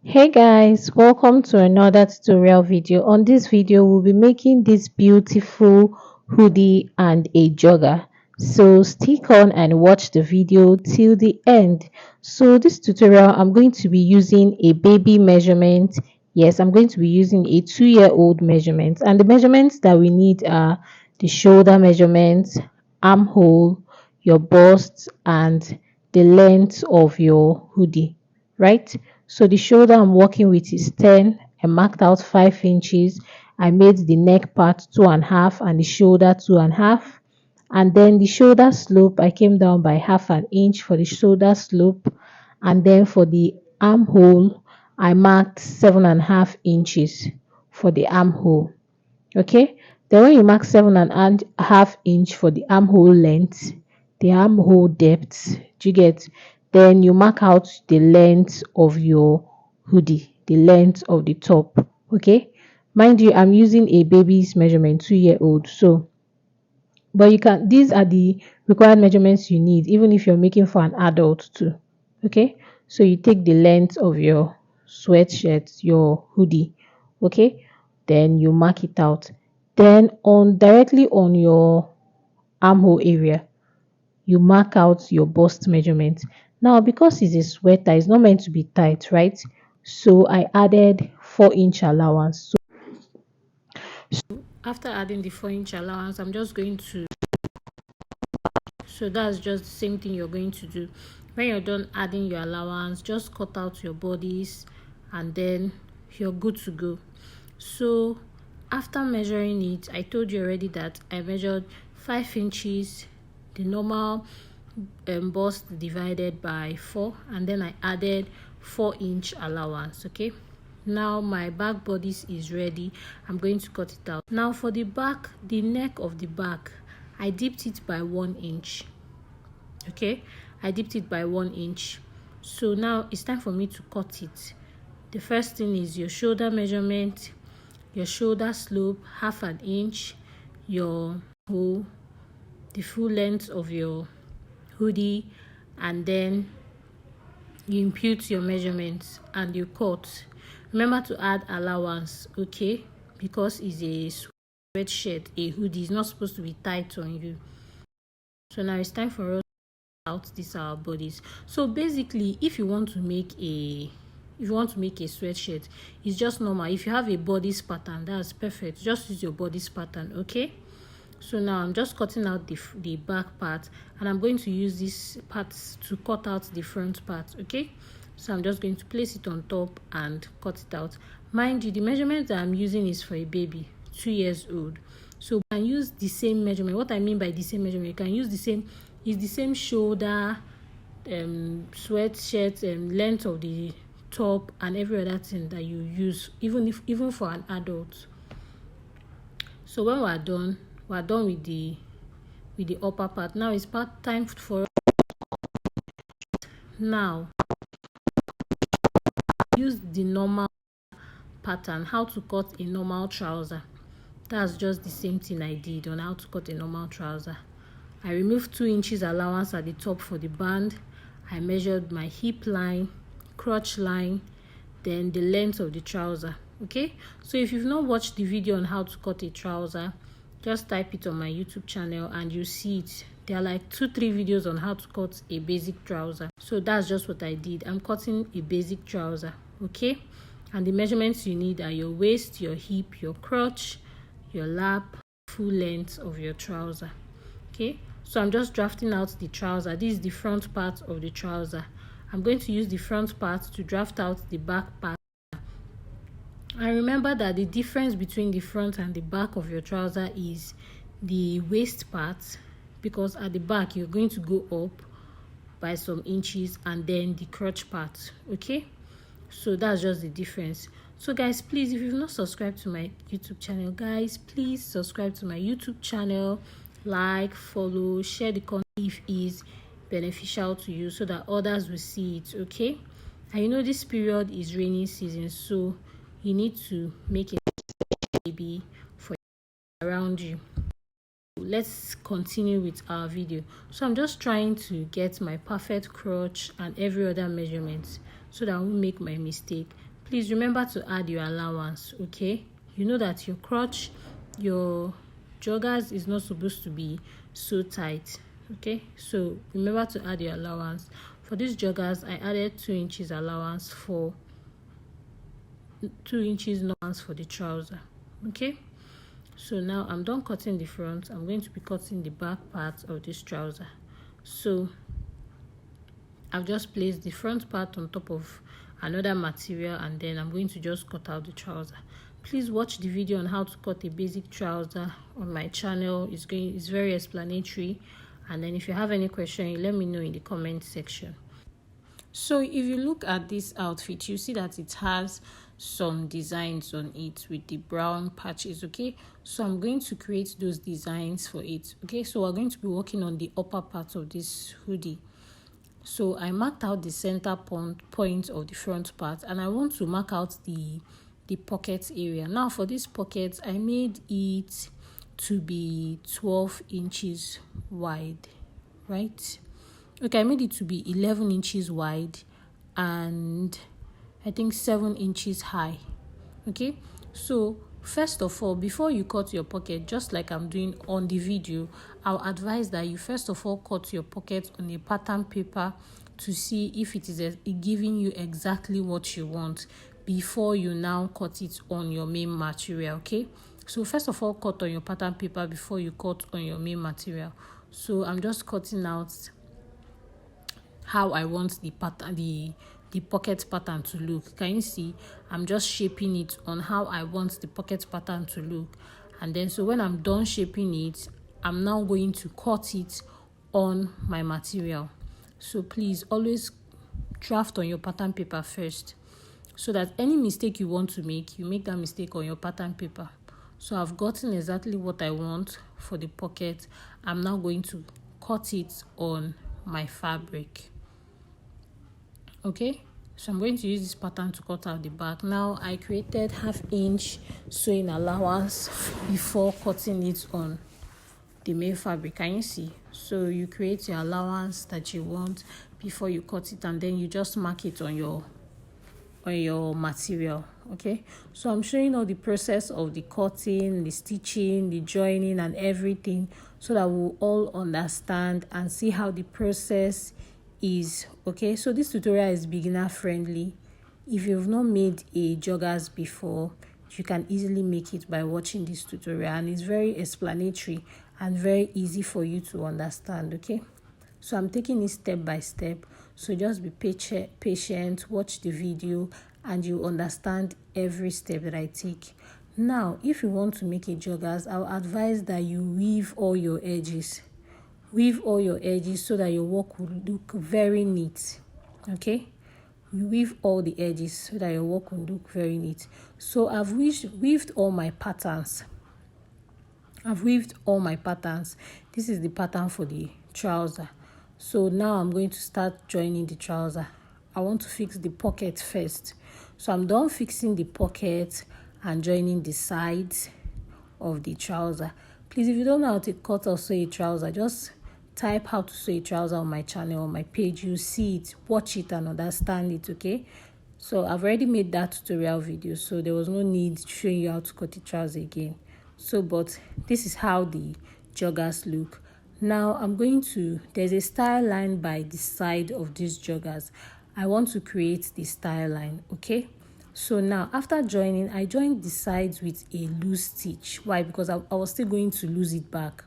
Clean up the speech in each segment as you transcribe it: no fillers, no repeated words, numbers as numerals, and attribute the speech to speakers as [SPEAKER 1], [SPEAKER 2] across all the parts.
[SPEAKER 1] Hey guys, welcome to another tutorial video. On this video, we'll be making this beautiful hoodie and a jogger. So stick on and watch the video till the end. So this tutorial, I'm going to be using a baby measurement. Yes, I'm going to be using a 2-year-old measurement. And the measurements that we need are the shoulder measurements, armhole, your bust, and the length of your hoodie, right? So the shoulder I'm working with is 10. I marked out 5 inches. I made the neck part 2.5 and the shoulder 2.5. And then the shoulder slope, I came down by half an inch for the shoulder slope. And then for the armhole, I marked 7.5 inches for the armhole. Okay. Then when you mark 7.5 inch for the armhole length, the armhole depth, do you get? Then you mark out the length of your hoodie, the length of the top. Okay. Mind you, I'm using a baby's measurement, 2-year-old. So, but you can, these are the required measurements you need, even if you're making for an adult too. Okay. So you take the length of your sweatshirt, your hoodie. Okay. Then you mark it out. Then on directly on your armhole area, you mark out your bust measurement. Now, because it's a sweater, it's not meant to be tight, right? So I added 4-inch allowance. So after adding the 4-inch allowance, I'm just going to, so that's just the same thing you're going to do. When you're done adding your allowance, just cut out your bodies and then you're good to go. So after measuring it, I told you already that I measured 5 inches, the normal bust divided by 4, and then I added 4-inch allowance. Okay, now my back bodice is ready. I'm going to cut it out. Now for the back, the neck of the back, I dipped it by 1 inch. Okay, I dipped it by 1 inch. So now it's time for me to cut it. The first thing is your shoulder measurement, your shoulder slope, half an inch, your hole, the full length of your hoodie, and then you impute your measurements and you cut. Remember to add allowance, okay, because it's a sweatshirt, a hoodie is not supposed to be tight on you. So now it's time for us to out these our bodies. So basically, if you want to make a sweatshirt, it's just normal. If you have a bodice pattern, that's perfect. Just use your bodice pattern. Okay, so now I'm just cutting out the back part, and I'm going to use these parts to cut out the front part. Okay, so I'm just going to place it on top and cut it out. Mind you, the measurement that I'm using is for a baby, 2 years old. So you can use the same measurement. What I mean by the same measurement, you can use the same shoulder, sweatshirt, length of the top, and every other thing that you use, even for an adult. So when we're done with the upper part. Now it's part time for now use the normal pattern, how to cut a normal trouser. That's just the same thing I did on how to cut a normal trouser. I removed 2 inches allowance at the top for the band. I measured my hip line, crotch line, then the length of the trouser. Okay, so if you've not watched the video on how to cut a trouser, just type it on my YouTube channel and you see it. There are like 2-3 videos on how to cut a basic trouser. So that's just what I did. I'm cutting a basic trouser. Okay, and the measurements you need are your waist, your hip, your crotch, your lap, full length of your trouser. Okay, so I'm just drafting out the trouser. This is the front part of the trouser. I'm going to use the front part to draft out the back part. And remember that the difference between the front and the back of your trouser is the waist part, because at the back you're going to go up by some inches, and then the crotch part. Okay, so that's just the difference. So guys, please, if you've not subscribed to my YouTube channel, guys, please subscribe to my YouTube channel, like, follow, share the content if it is beneficial to you, so that others will see it. Okay, and you know this period is rainy season, so you need to make a baby for around you. Let's continue with our video. So I'm just trying to get my perfect crotch and every other measurement so that I won't make my mistake. Please remember to add your allowance, okay? You know that your crotch, your joggers is not supposed to be so tight, okay? So remember to add your allowance. For these joggers, I added 2 inches allowance for 2 inches allowance for the trouser, okay? So now I'm done cutting the front. I'm going to be cutting the back part of this trouser. So I've just placed the front part on top of another material, and then I'm going to just cut out the trouser. Please watch the video on how to cut a basic trouser on my channel. It's very explanatory, and then if you have any question, let me know in the comment section. So if you look at this outfit, you see that it has some designs on it with the brown patches, okay? So I'm going to create those designs for it, okay? So we're going to be working on the upper part of this hoodie. So I marked out the center point of the front part, and I want to mark out the pocket area. Now for this pocket, I made it to be 12 inches wide, right? Okay, I made it to be 11 inches wide and I think 7 inches high, okay? So first of all, before you cut your pocket, just like I'm doing on the video, I'll advise that you first of all cut your pocket on a pattern paper to see if it is giving you exactly what you want before you now cut it on your main material, okay? So first of all, cut on your pattern paper before you cut on your main material. So I'm just cutting out how I want the pattern, the pocket pattern to look. Can you see? I'm just shaping it on how I want the pocket pattern to look. And then so when I'm done shaping it, I'm now going to cut it on my material. So please always draft on your pattern paper first, so that any mistake you want to make, you make that mistake on your pattern paper. So I've gotten exactly what I want for the pocket. I'm now going to cut it on my fabric. Okay, so I'm going to use this pattern to cut out the back. Now I created 1/2 inch sewing allowance before cutting it on the main fabric. Can you see? So you create your allowance that you want before you cut it, and then you just mark it on your material. Okay, so I'm showing all the process of the cutting, the stitching, the joining and everything, so that we'll all understand and see how the process is. Okay, so this tutorial is beginner friendly. If you've not made a joggers before, you can easily make it by watching this tutorial, and it's very explanatory and very easy for you to understand. Okay, so I'm taking it step by step, so just be patient, watch the video, and you understand every step that I take. Now if you want to make a joggers, I'll advise that you weave all your edges. Weave all your edges so that your work will look very neat. Okay, you weave all the edges so that your work will look very neat. So I've weaved all my patterns. This is the pattern for the trouser. So now I'm going to start joining the trouser. I want to fix the pocket first. So I'm done fixing the pocket and joining the sides of the trouser. Please, if you don't know how to cut or sew a trouser, just type how to sew a trouser on my channel, on my page. You see it, watch it and understand it, okay? So I've already made that tutorial video, so there was no need showing you how to cut the trouser again. So but this is how the joggers look. Now I'm going to, there's a style line by the side of these joggers. I want to create the style line, okay? So now after joining, I joined the sides with a loose stitch. Why? Because I was still going to lose it back.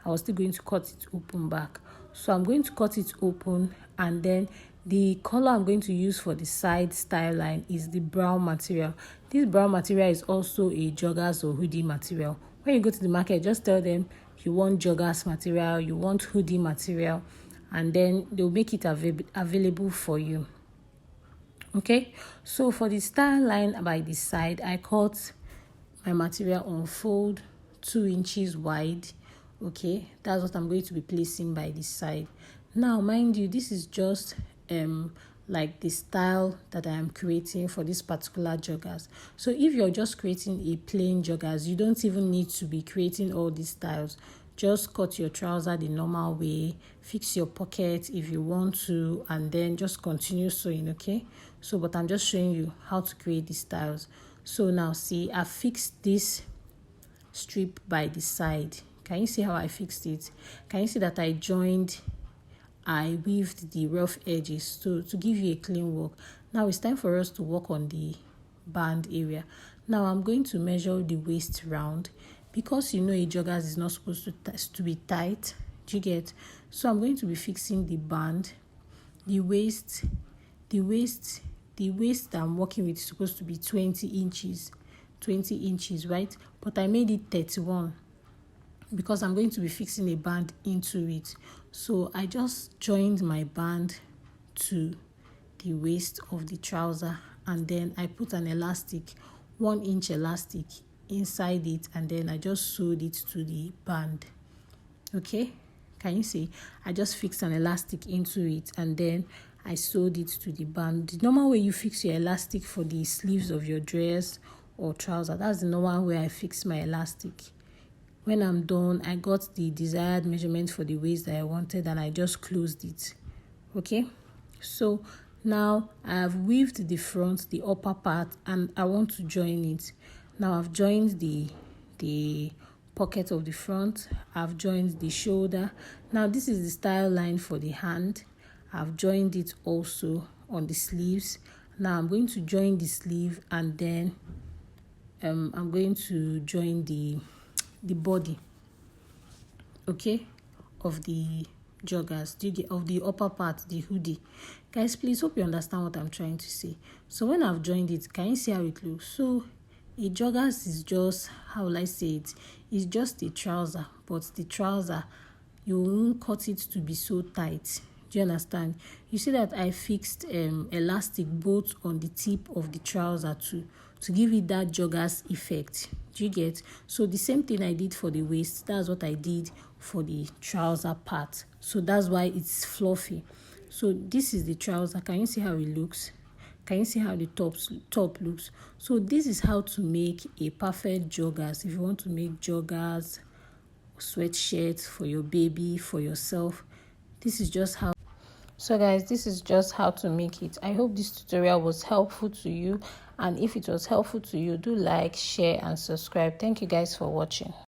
[SPEAKER 1] I was still going to cut it open back. So I'm going to cut it open, and then the color I'm going to use for the side style line is the brown material. This brown material is also a joggers or hoodie material. When you go to the market, just tell them you want joggers material, you want hoodie material, and then they'll make it available for you. Okay, so for the style line by the side, I cut my material on fold 2 inches wide. Okay, that's what I'm going to be placing by the side. Now mind you, this is just like the style that I am creating for this particular joggers. So if you're just creating a plain joggers, you don't even need to be creating all these styles just cut your trouser the normal way, fix your pocket if you want to, and then just continue sewing. Okay, so but I'm just showing you how to create these styles. So now see, I fixed this strip by the side. Can you see how I fixed it? Can you see that I weaved the rough edges to give you a clean work. Now it's time for us to work on the band area. Now I'm going to measure the waist round, because you know a joggers is not supposed to be tight. Do you get? So I'm going to be fixing the band. The waist I'm working with is supposed to be 20 inches, right? But I made it 31 because I'm going to be fixing a band into it. So I just joined my band to the waist of the trouser, and then I put an elastic, 1 inch elastic inside it, and then I just sewed it to the band. Okay, can you see? I just fixed an elastic into it, and then I sewed it to the band. The normal way you fix your elastic for the sleeves of your dress or trouser, that's the normal way I fix my elastic. When I'm done, I got the desired measurement for the waist that I wanted, and I just closed it. Okay, so now I have weaved the front, the upper part, and I want to join it. Now I've joined the pocket of the front, I've joined the shoulder. Now this is the style line for the hand. I've joined it also on the sleeves. Now I'm going to join the sleeve, and then I'm going to join the body, okay, of the joggers, of the upper part, the hoodie. Guys, please hope you understand what I'm trying to say. So when I've joined it, can you see how it looks? So a joggers is just, how will I say it? It's just a trouser, but the trouser, you won't cut it to be so tight. Do you understand? You see that I fixed elastic both on the tip of the trouser to give it that joggers effect. Do you get? So the same thing I did for the waist, that's what I did for the trouser part. So that's why it's fluffy. So this is the trouser. Can you see how it looks? Can you see how the top looks? So this is how to make a perfect joggers. If you want to make joggers, sweatshirts for your baby, for yourself, this is just how. So guys, this is just how to make it. I hope this tutorial was helpful to you, and if it was helpful to you, do like, share and subscribe. Thank you guys for watching.